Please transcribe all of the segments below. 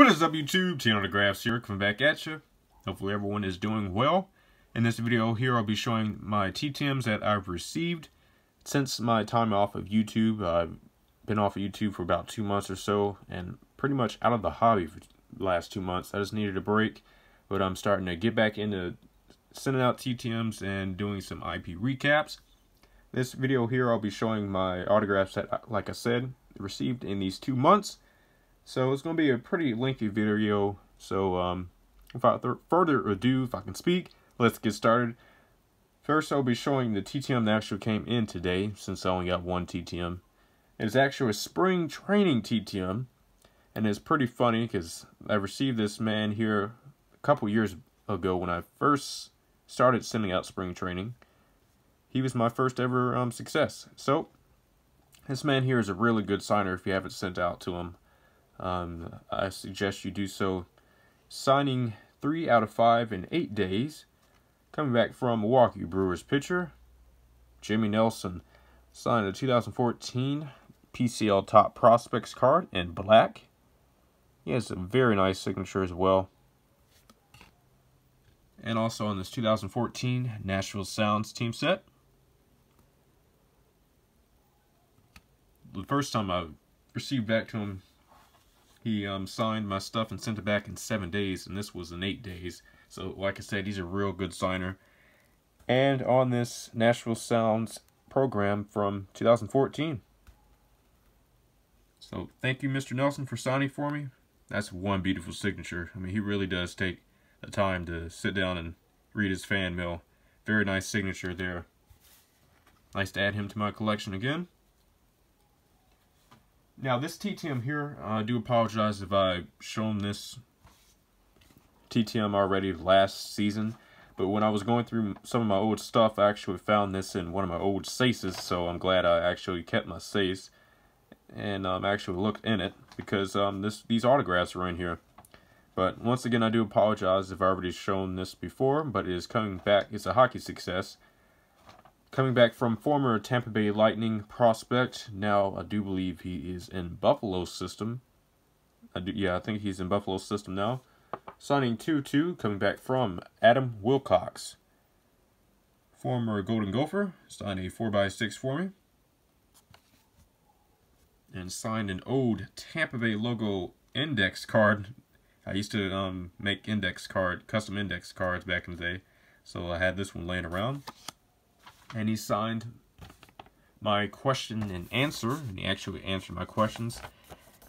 What is up, YouTube? T Autographs here, coming back at you. Hopefully everyone is doing well. In this video here, I'll be showing my ttms that I've received since my time off of YouTube. I've been off of YouTube for about 2 months or so, and pretty much out of the hobby for the last 2 months. I just needed a break, but I'm starting to get back into sending out ttms and doing some IP recaps. This video here, I'll be showing my autographs that, like I said, received in these 2 months. So it's going to be a pretty lengthy video. So without further ado, if I can speak, let's get started. First, I'll be showing the TTM that actually came in today, since I only got one TTM. It's actually a spring training TTM, and it's pretty funny because I received this man here a couple years ago when I first started sending out spring training. He was my first ever success. So this man here is a really good signer if you haven't sent out to him. I suggest you do so. Signing 3 out of 5 in 8 days. Coming back from Milwaukee Brewers pitcher Jimmy Nelson. Signed a 2014 PCL Top Prospects card in black. He has a very nice signature as well. And also on this 2014 Nashville Sounds team set. The first time I received back to him, he signed my stuff and sent it back in 7 days, and this was in 8 days. So, like I said, he's a real good signer. And on this Nashville Sounds program from 2014. So, thank you, Mr. Nelson, for signing for me. That's one beautiful signature. I mean, he really does take the time to sit down and read his fan mail. Very nice signature there. Nice to add him to my collection again. Now, this TTM here, I do apologize if I've shown this TTM already last season, but when I was going through some of my old stuff, I actually found this in one of my old safes, so I'm glad I actually kept my safes and actually looked in it, because these autographs are in here. But once again, I do apologize if I've already shown this before, but it is coming back. It's a hockey success. Coming back from former Tampa Bay Lightning prospect. Now, I do believe he is in Buffalo's system. I think he's in Buffalo's system now. Signing 2-2, coming back from Adam Wilcox. Former Golden Gopher. Signed a 4x6 for me. And signed an old Tampa Bay logo index card. I used to make custom index cards back in the day. So I had this one laying around. And he signed my question and answer, and he actually answered my questions.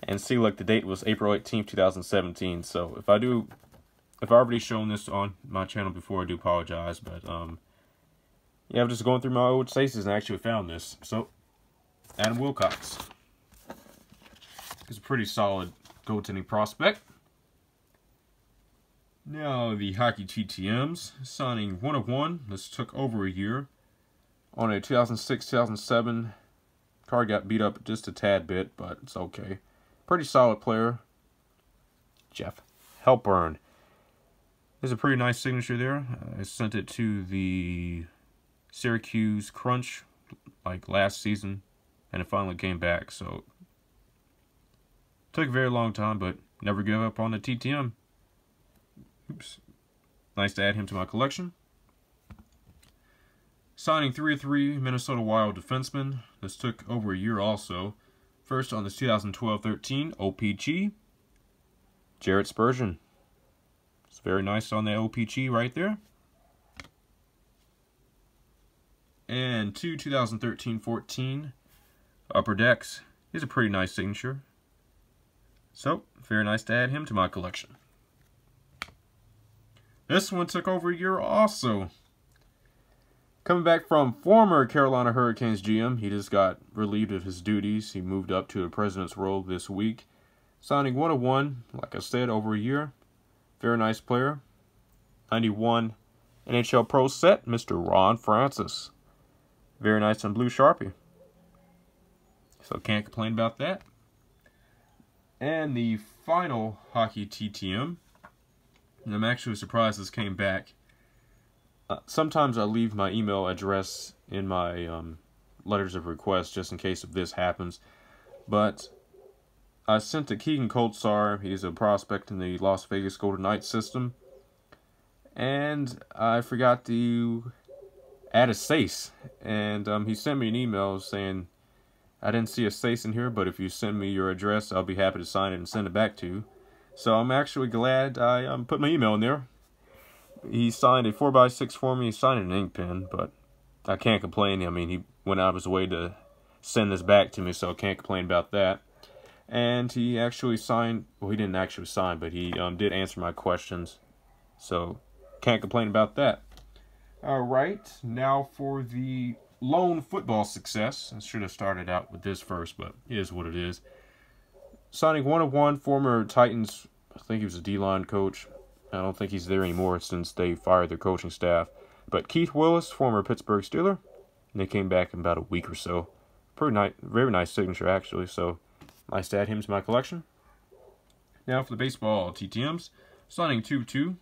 And see, like, the date was April 18th, 2017. So if I've already shown this on my channel before, I do apologize. But yeah, I'm just going through my old safes and I actually found this. So Adam Wilcox is a pretty solid goaltending prospect. Now the hockey TTMs, signing 1 of 1. This took over a year. On a 2006-2007, card got beat up just a tad bit, but it's okay. Pretty solid player. Jeff Halpern. There's a pretty nice signature there. I sent it to the Syracuse Crunch like last season, and it finally came back. So took a very long time, but never give up on the TTM. Oops. Nice to add him to my collection. Signing 3 of 3 Minnesota Wild defenseman. This took over a year also. First on this 2012-13 OPG, Jared Spurgeon. It's very nice on the OPG right there. And 2013-14 Upper Decks. Is a pretty nice signature. So, very nice to add him to my collection. This one took over a year also. Coming back from former Carolina Hurricanes GM, he just got relieved of his duties. He moved up to the president's role this week. Signing 1 of 1, like I said, over a year. Very nice player. 91 NHL Pro set, Mr. Ron Francis. Very nice on blue Sharpie. So can't complain about that. And the final hockey TTM. And I'm actually surprised this came back. Sometimes I leave my email address in my letters of request just in case if this happens. But I sent a Keegan Cold. He's a prospect in the Las Vegas Golden Knights system. And I forgot to add a Sace. And he sent me an email saying, I didn't see a Sace in here, but if you send me your address, I'll be happy to sign it and send it back to you. So I'm actually glad I put my email in there. He signed a 4x6 for me. He signed an ink pen, but I can't complain. I mean, he went out of his way to send this back to me, so I can't complain about that. And he actually signed, well, he didn't actually sign, but he did answer my questions. So, can't complain about that. Alright, now for the lone football success. I should have started out with this first, but it is what it is. Signing 1-of-1, former Titans, I think he was a D-line coach. I don't think he's there anymore since they fired their coaching staff. But Keith Willis, former Pittsburgh Steeler, and they came back in about a week or so. Pretty nice, very nice signature actually, so nice to add him to my collection. Now for the baseball TTMs, signing 2-2.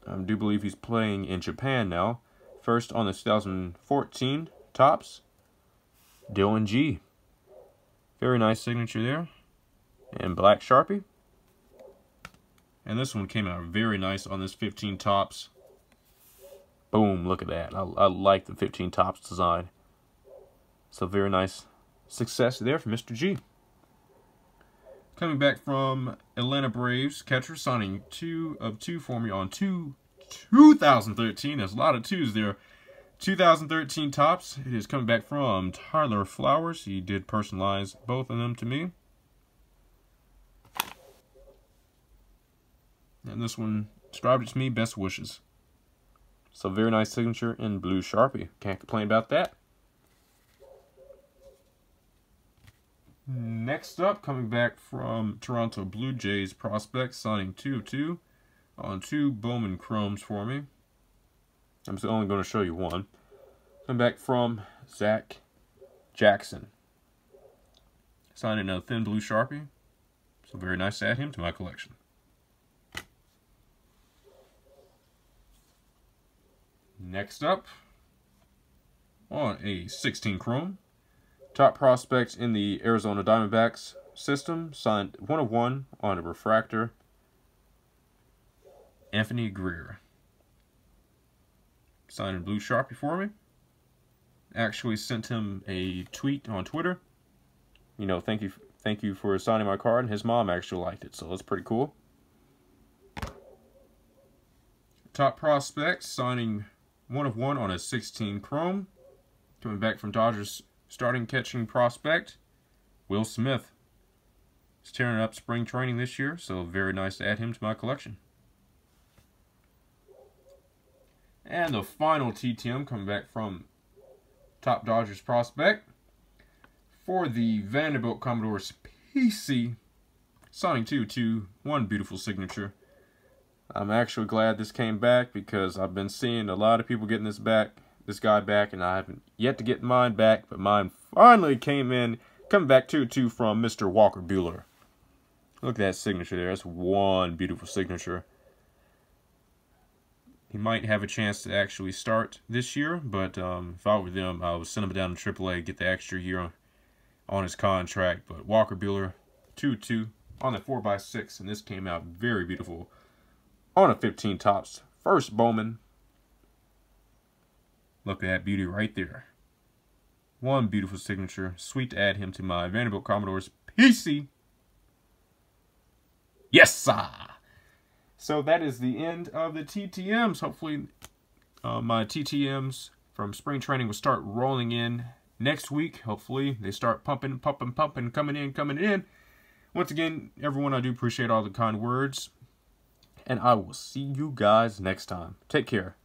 I do believe he's playing in Japan now. First on the 2014 Topps, Dylan G. Very nice signature there. And black Sharpie. And this one came out very nice on this 15 Topps. Boom, look at that. I like the 15 Topps design. So very nice success there for Mr. G. Coming back from Atlanta Braves, catcher signing 2 of 2 for me on 2013. There's a lot of 2s there. 2013 Topps. It is coming back from Tyler Flowers. He did personalize both of them to me. And this one described it to me, best wishes. So very nice signature in blue Sharpie. Can't complain about that. Next up, coming back from Toronto Blue Jays prospect, signing 2 of 2 on 2 Bowman Chromes for me. I'm only going to show you one. Coming back from Zach Jackson. Signing a thin blue Sharpie. So very nice to add him to my collection. Next up, on a 16 Chrome, top prospect in the Arizona Diamondbacks system, signed 1-of-1 on a refractor, Anthony Grier. Signed in blue Sharpie for me. Actually sent him a tweet on Twitter. You know, thank you for signing my card, and his mom actually liked it, so that's pretty cool. Top prospect, signing 1-of-1 on a 16 Chrome. Coming back from Dodgers starting catching prospect, Will Smith. He's tearing up spring training this year, so very nice to add him to my collection. And the final TTM coming back from top Dodgers prospect for the Vanderbilt Commodores PC. Signing 2-2, one beautiful signature. I'm actually glad this came back because I've been seeing a lot of people getting this guy back, and I haven't yet to get mine back, but mine finally came in, coming back 2-2 from Mr. Walker Buehler. Look at that signature there. That's one beautiful signature. He might have a chance to actually start this year, but if I were them, I would send him down to AAA, get the extra year on his contract. But Walker Buehler, 2-2 on the 4x6, and this came out very beautiful. On a 15 Topps, first Bowman. Look at that beauty right there. One beautiful signature. Sweet to add him to my Vanderbilt Commodores PC. Yes, sir! So that is the end of the TTMs. Hopefully my TTMs from spring training will start rolling in next week. Hopefully they start pumping, coming in. Once again, everyone, I do appreciate all the kind words. And I will see you guys next time. Take care.